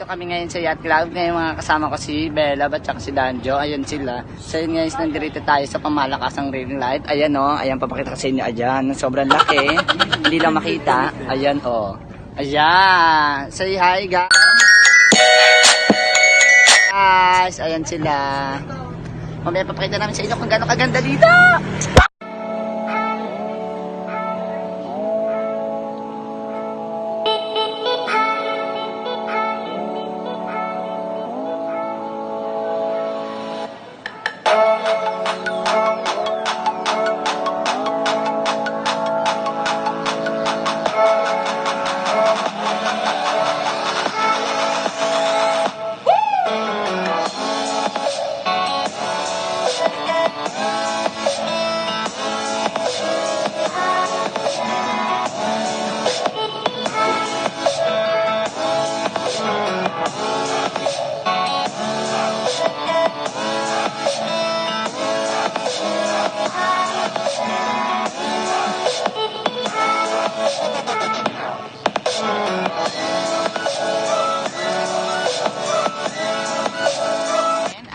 Nandito kami ngayon sa yacht club. Ngayon mga kasama ko si Bella at saka si Danjo. Ayan sila. So yun guys, nandito tayo sa pamalakasang ring light. Ayan o, ayan papakita ko sa inyo. Ayan, sobrang laki. Hindi lang makita. Ayan o. Ayan. Say hi guys. Guys, ayan sila. Mamaya papakita namin sa inyo kung gaano kaganda dito.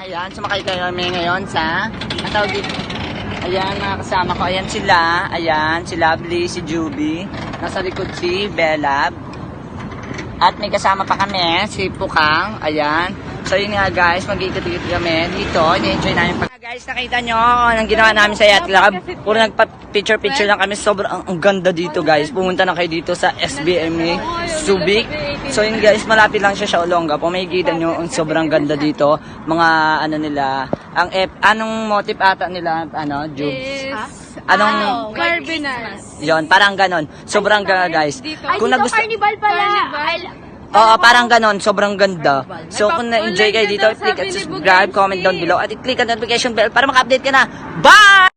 Ayan, sumakay kami ngayon sa tawag dito. Ayan, mga kasama ko. Ayan sila. Ayan, si Lovely, si Juby. Nasa likod si Bella. At may kasama pa kami, si Pukang. Ayan. So yun nga guys, mag-ikot-ikot kami dito. Ini-enjoy namin. Guys, nakita nyo ang ginawa namin sa yacht club. Puro nagpa-picture-picture lang kami. Sobrang ang ganda dito guys. Pumunta na kayo dito sa SBMA Subic. So yun guys, malapit lang siya sa Olonga. Pumikita nyo ang sobrang ganda dito. Mga ano nila, anong motif ata nila, ano, Jubes? Anong Carbonas. yon, parang ganon. Sobrang ganda guys. Kung Dito carnival pala. Oo, parang ganon. Sobrang ganda. So kung na-enjoy kayo dito, click at subscribe, comment down below at i-click ang notification bell para maka-update ka na. Bye!